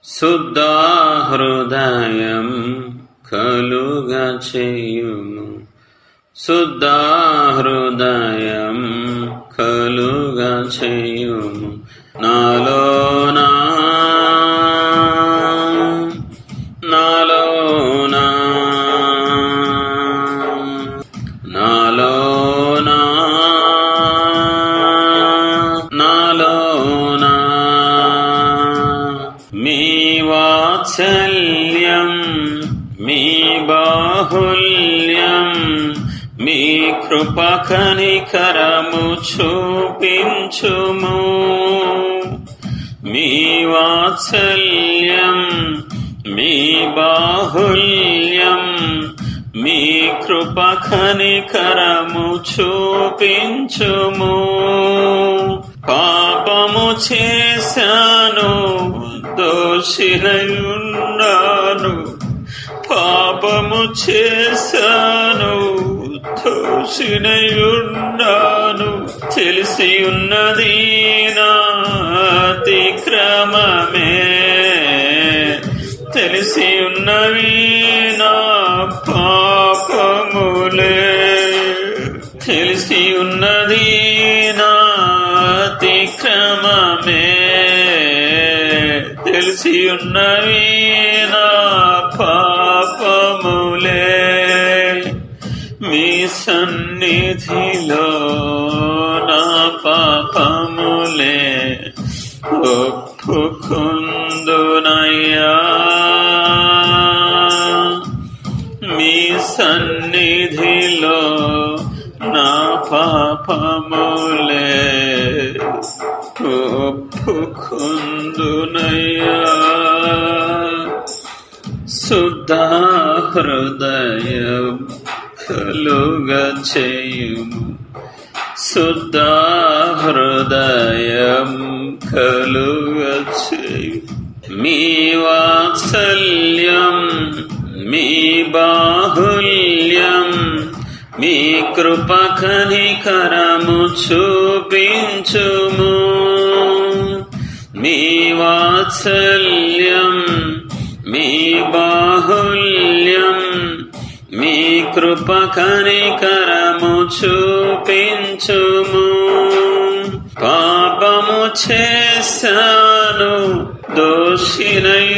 శుద్ధ హృదయం కలుగా చేయుము. శుద్ధ హృదయం కలుగా చేయుము. నాలోనా నాలోనా నాలోనా నాలోనా మీ వాత్సల్యం మీ బాహుల్యం మీ కృప కనికరము చూపించుము. మీ వాత్సల్యం మీ బాహుల్యం మీ కృప కనికరము చూపించుము. పాపము చేశాను, దోషినయున్నాను. పాపము చేశాను, దోషినయున్నాను. తెలిసి ఉన్నది నా అతిక్రమమే, తెలిసి ఉన్నవి నా పాపములే. తెలిసి ఉన్నది నా అతిక్రమమే, తెలిసి ఉన్నవి నా పాపములే. మీ సన్నిధిలో నా పాపములే ఒప్పుకుందునయ్యా. మీ సన్నిధిలో నా పాపములే ఒప్పుకుందునయ్యా. శుద్ధ హృదయం కలుగా చేయుము. శుద్ధ హృదయం కలుగా చేయుము. మీ వాత్సల్యం మీ బాహుల్యం మీ కృప కనికరము చూపించుము. మీ వాత్సల్యం మీ బాహుల్యం మీ కృప కనికరము చూపించుము. పాపము చేశాను, దోషినయున్నాను.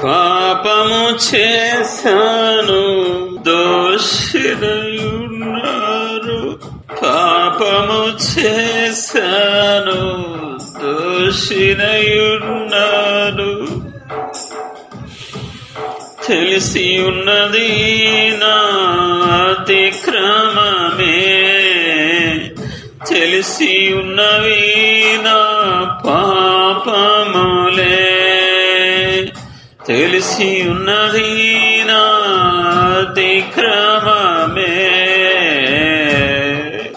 పాపము చేశాను, దోషినయున్నాను. పాపము చేశాను, దోషినయున్నాను. తెలిసి ఉన్నది నా అతిక్రమమే, తెలిసి ఉన్నవి నా పాపములే. తెలిసి ఉన్నది నా అతిక్రమమే,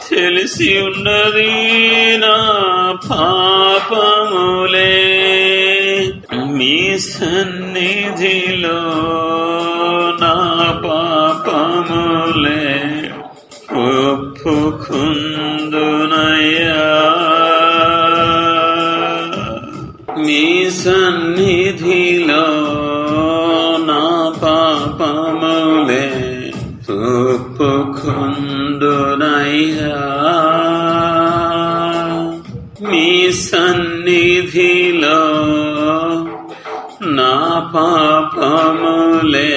తెలిసి ఉన్నది నా పాపములే. మీ సన్నిధిలో నా పాపములే ఒప్పుకుందునయ్యా. మీ సన్నిధిలో నా పాపములే ఒప్పుకుందునయ్యా. మీ సన్నిధిలో నా పాపములే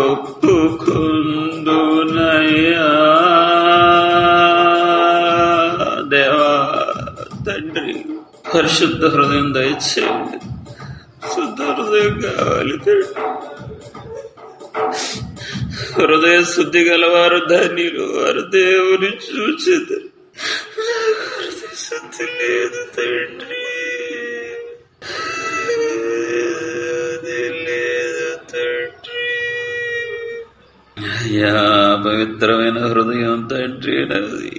ఒప్పుకుందునయ్యా. దేవా తండ్రి, పరిశుద్ధ హృదయం దయచేయండి. శుద్ధ హృదయం కావాలి తండ్రి. హృదయ శుద్ధి గలవారు ధన్యులు, వారు దేవుని చూచెదరు. హృదయ శుద్ధి లేదు తండ్రి, లేదు తండ్రి. అయ్యా, పవిత్రమైన హృదయం తండ్రి నాది.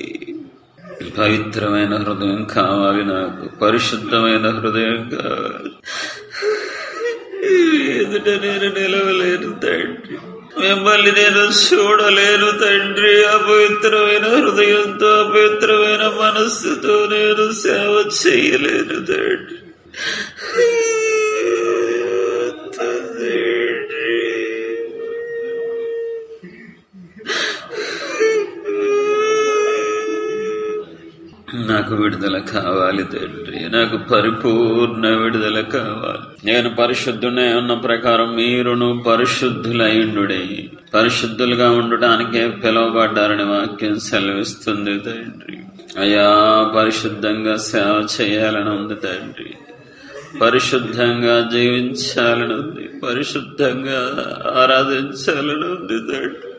పవిత్రమైన హృదయం కావాలి నాకు, పరిశుద్ధమైన హృదయం కావాలి. ఎదుట నేను నిలవలేను తండ్రి. మిమ్మల్ని నేను చూడలేను తండ్రి. అపవిత్రమైన హృదయంతో, అపవిత్రమైన మనస్సుతో నేను సేవ చేయలేను తండ్రి. నాకు విడుదల కావాలి తండ్రి. నాకు పరిపూర్ణ విడుదల కావాలి. నేను పరిశుద్ధునే ఉన్న ప్రకారం మీరును పరిశుద్ధులైండుడే. పరిశుద్ధులుగా ఉండటానికే పిలువబడ్డారని వాక్యం సెలవిస్తుంది తండ్రి. అయ్యా, పరిశుద్ధంగా సేవ చేయాలని ఉంది తండ్రి. పరిశుద్ధంగా జీవించాలని ఉంది. పరిశుద్ధంగా ఆరాధించాలని ఉంది తండ్రి.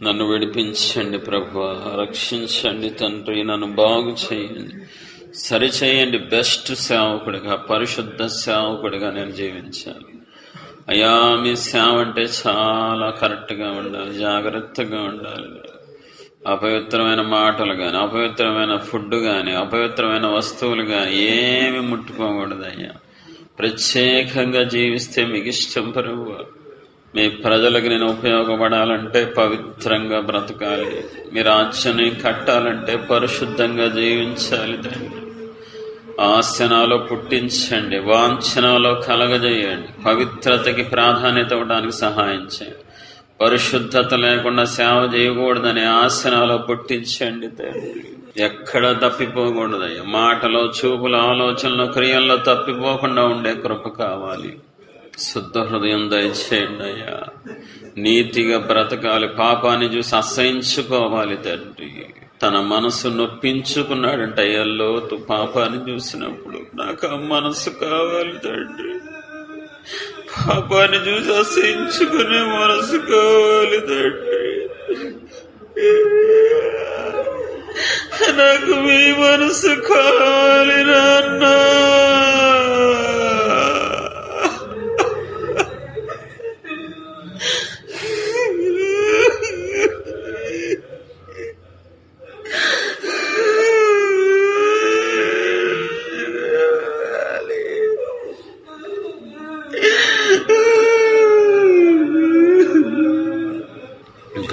నన్ను విడిపించండి ప్రభువా, రక్షించండి తండ్రి. నన్ను బాగు చేయండి, సరిచేయండి. బెస్ట్ సేవకుడిగా, పరిశుద్ధ సేవకుడిగా నేను జీవించాలి. అయ్యా, మీ సేవ అంటే చాలా కరెక్ట్గా ఉండాలి, జాగ్రత్తగా ఉండాలి. అపవిత్రమైన మాటలు కానీ, అపవిత్రమైన ఫుడ్ కానీ, అపవిత్రమైన వస్తువులు కానీ ఏమి ముట్టుకోకూడదు అయ్యా. ప్రత్యేకంగా జీవిస్తే మీకు ఇష్టం ప్రభువా. మీ ప్రజలకు నేను ఉపయోగపడాలంటే పవిత్రంగా బ్రతకాలి. మీ రాజ్యాన్ని కట్టాలంటే పరిశుద్ధంగా జీవించాలి తండ్రి. ఆశనాలో పుట్టించండి, వాంఛనాలో కలగజేయండి. పవిత్రతకి ప్రాధాన్యత ఇవ్వడానికి సహాయం చేయండి. పరిశుద్ధత లేకుండా సేవ చేయకూడదని ఆశనాలో పుట్టించండి తండ్రి. ఎక్కడ తప్పిపోకూడదయ్యా. మాటలో, చూపులో, ఆలోచనలో, క్రియల్లో తప్పిపోకుండా ఉండే కృప కావాలి. శుద్ధ హృదయం దయచేయండి అయ్యా. నీతిగా బ్రతకాలి. పాపాన్ని చూసి అసహించుకోవాలి తండ్రి. తన మనసు నొప్పించుకున్నాడంట అయ్యా లోతు. పాపాన్ని చూసినప్పుడు నాకు ఆ మనసు కావాలి తండ్రి. పాపాన్ని చూసి అసహించుకునే మనసు కావాలి తండ్రి. నాకు మీ మనసు కావాలి నాన్న.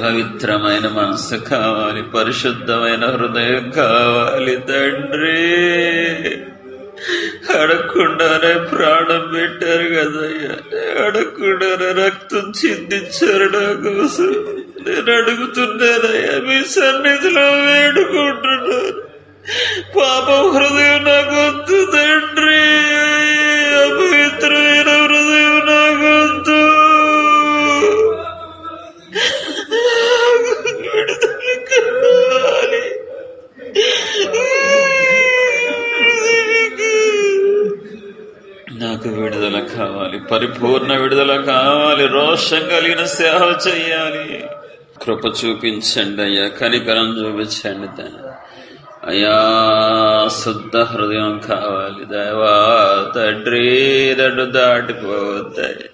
పవిత్రమైన మనసు కావాలి, పరిశుద్ధమైన హృదయం కావాలి తండ్రి. అడగకుండానే ప్రాణం పెట్టారు కదయ్యా. అడగకుండానే రక్తం చిందించారు నా కోసం. నేను అడుగుతున్నానయ్యా, మీ సన్నిధిలో వేడుకుంటున్నాను. పాపం హృదయం నాకు వద్దు తండ్రి. అపవిత్రమైన హృదయం నాకు వద్దు. విడుదల కావాలి. నాకు విడుదల కావాలి, పరిపూర్ణ విడుదల కావాలి. రోషం కలిగిన సేవ చెయ్యాలి. కృప చూపించండి అయ్యా, కనికరం చూపించండి తండ్రి. అయ్యా, శుద్ధ హృదయం కావాలి దేవా తండ్రి. నన్ను దాటిపోతాయి.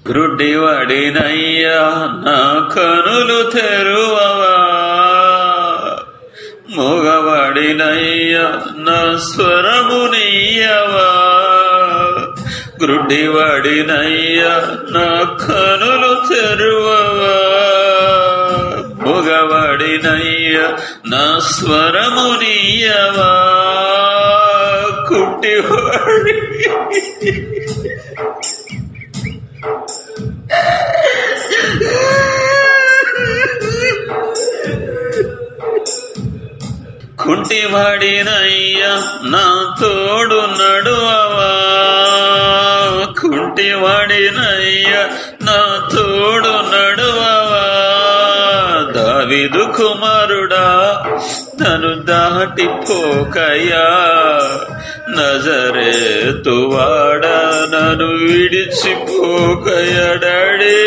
గ్రుడ్డివాడినయ్యా నా కనులు తెరువవా, మూగవాడినయ్యా నా స్వరము నీయవా. గ్రుడ్డివాడినయ్యా నా కనులు తెరువవా, మూగవాడినయ్యా నా స్వరము నీయవా. కుంటివాడి కుంటివాడినయ్యా నా తోడు నడువవా, కుంటివాడినయ్యా నా తోడు నడువవా. దావీదు కుమారుడా నన్ను దాటిపోకయ్యా, నజరేతువాడా నన్ను విడిచిపోకయ్యా. డాడీ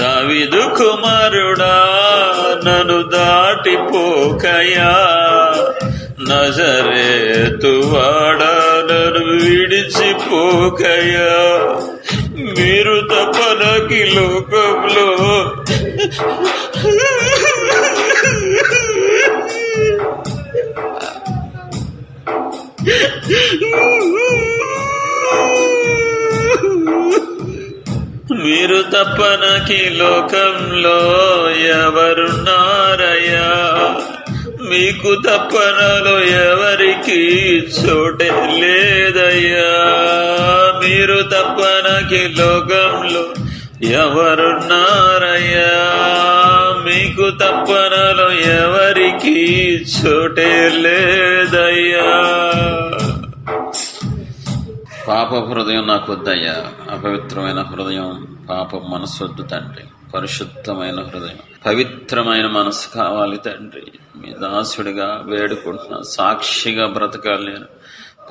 దావీదు కుమారుడా నన్ను దాటిపోకయ్యా, నజరేతువాడా నన్ను విడిచిపోకయ్యా. మీరు తప్ప నాకు ఈ లోకంలో మీరు తప్ప నాకు ఈ లోకంలో ఎవరున్నారయ్యా, మీకు తప్ప నాలో ఎవరికి చోటే లేదయ్యా. మీరు తప్ప నాకు ఈ లోకంలో ఎవరున్నారయ్యా, మీకు తప్ప నాలో ఎవరికి చోటే లేదయ్యా. పాప హృదయం నాకు వద్దయ్యా, అపవిత్రమైన హృదయం పాప మనసు వద్దు తండ్రి. పరిశుద్ధమైన హృదయం, పవిత్రమైన మనసు కావాలి తండ్రి. మీ దాసుడిగా వేడుకుంటున్నా, సాక్షిగా బ్రతకాలి నేను.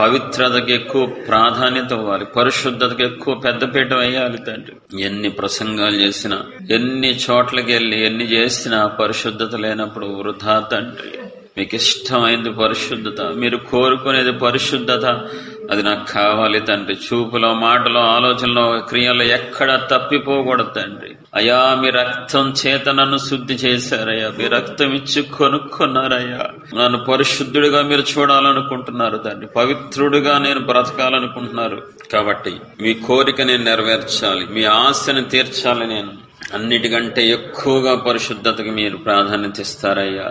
పవిత్రతకి ఎక్కువ ప్రాధాన్యత ఇవ్వాలి, పరిశుద్ధతకి ఎక్కువ పెద్దపీట వేయాలి తండ్రి. ఎన్ని ప్రసంగాలు చేసినా, ఎన్ని చోట్లకి వెళ్ళి ఎన్ని చేసినా పరిశుద్ధత లేనప్పుడు వృధా తండ్రి. మీకు ఇష్టమైంది పరిశుద్ధత, మీరు కోరుకునేది పరిశుద్ధత, అది నాకు కావాలి తండ్రి. చూపులో, మాటలో, ఆలోచనలో, క్రియలో ఎక్కడ తప్పిపోకూడదు తండ్రి. అయ్యా మీ రక్తం చేత నన్ను శుద్ధి చేశారయ్యా, మీ రక్తం ఇచ్చి కొనుక్కున్నారయ్యా. నన్ను పరిశుద్ధుడిగా మీరు చూడాలనుకుంటున్నారు తండ్రి, పవిత్రుడిగా నేను బ్రతకాలనుకుంటున్నారు. కాబట్టి మీ కోరిక నేను నెరవేర్చాలి, మీ ఆశను తీర్చాలి. నేను అన్నిటికంటే ఎక్కువగా పరిశుద్ధతకి మీరు ప్రాధాన్యత ఇస్తారయ్యా.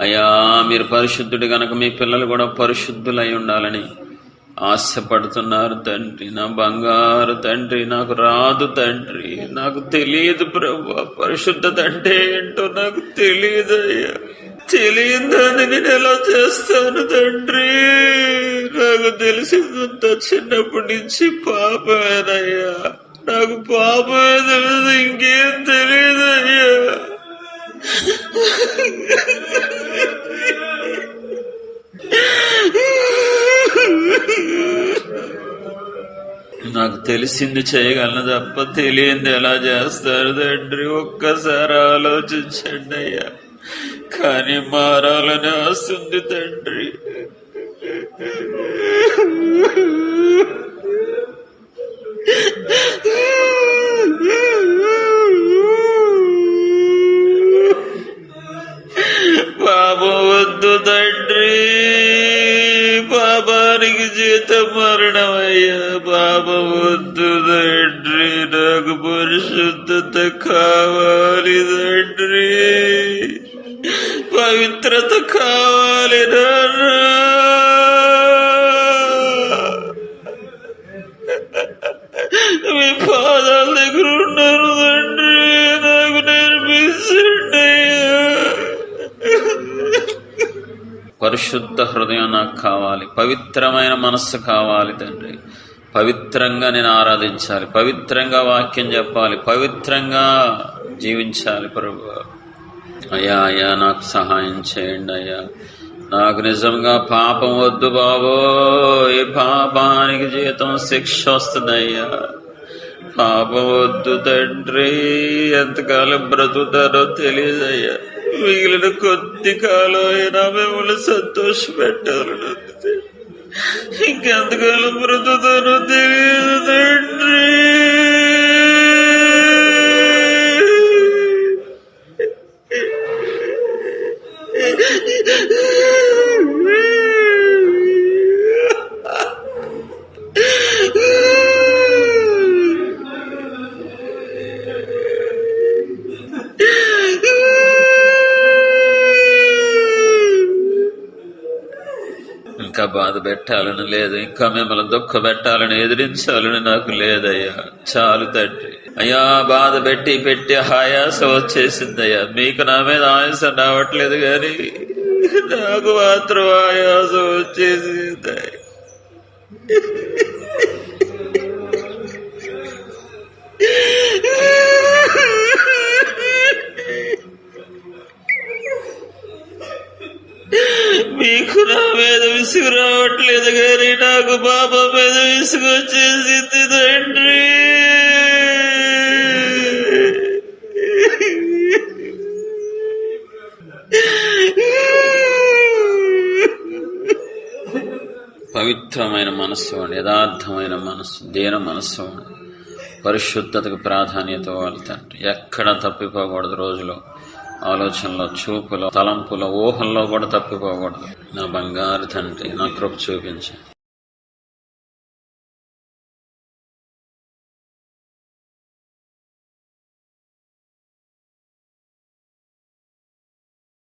అయ్యా మీరు పరిశుద్ధుడు గనక మీ పిల్లలు కూడా పరిశుద్ధులై ఉండాలని ఆశపడుతున్నారు తండ్రి. నా బంగారు తండ్రి, నాకు రాదు తండ్రి, నాకు తెలియదు ప్రభువా. పరిశుద్ధత అంటే ఏంటో నాకు తెలియదు అయ్యా. తెలియదని నేను ఎలా చేస్తాను తండ్రి? నాకు తెలిసిందంత చిన్నప్పటి నుంచి పాపమేనయ్యా. నాకు పాపమే తెలియదు, ఇంకేం తెలియదు అయ్యా. నాకు తెలిసింది చేయగలను తప్ప తెలియంది ఎలా చేస్తారు తండ్రి? ఒక్కసారి ఆలోచించండి అయ్యా. కానీ మారాలని వస్తుంది తండ్రి. పాపం వద్దు తండ్రి, పాపానికి జీతం మరణం అయ్యా. పాపం వద్దు తండ్రి, నాకు పరిశుద్ధత కావాలి తండ్రి, పవిత్రత కావాలి నాన్న. పరిశుద్ధ హృదయం నాకు కావాలి, పవిత్రమైన మనస్సు కావాలి తండ్రి. పవిత్రంగా నేను ఆరాధించాలి, పవిత్రంగా వాక్యం చెప్పాలి, పవిత్రంగా జీవించాలి ప్రభు. అయ్యా నాకు సహాయం చేయండి అయ్యా. నాకు నిజంగా పాపం వద్దు బాబో, ఈ పాపానికి జీతం శిక్ష వస్తుందయ్యా. పాపం వద్దు తండ్రి. ఎంతకాలం బ్రతుకుతారో తెలియదయ్యా. మిగిలిన కొద్ది కాలం అయినా మిమ్మల్ని సంతోష పెట్టాలని ఇంకెంతకాలం బ్రతుకుతారో తెలియదు తండ్రి. ఇంకా బాధ పెట్టాలని లేదు, ఇంకా మిమ్మల్ని దుఃఖ పెట్టాలని ఎదిరించాలని నాకు లేదయ్యా. చాలు తండ్రి. అయ్యా బాధ పెట్టి పెట్టి ఆయాసం వచ్చేసిందయ్యా. మీకు నా మీద ఆయాసం రావట్లేదు కానీ నాకు మాత్రం ఆయాసం వచ్చేసింది. మీకు నా మీద విసుగు రావట్లేదు కానీ నాకు పాపం మీద విసుగు వచ్చేసింది తండ్రి. పవిత్రమైన మనస్సు అండి, యథార్థమైన మనస్సు, దీన మనస్సు అండి. పరిశుద్ధతకు ప్రాధాన్యత ఇవ్వాలి తండ్రి. ఎక్కడ తప్పిపోకూడదు. రోజులో ఆలోచనలో, చూపులో, తలంపులో, ఊహల్లో కూడా తప్పిపోకూడదు. నా బంగారు తండ్రి, నా కృప చూపించు.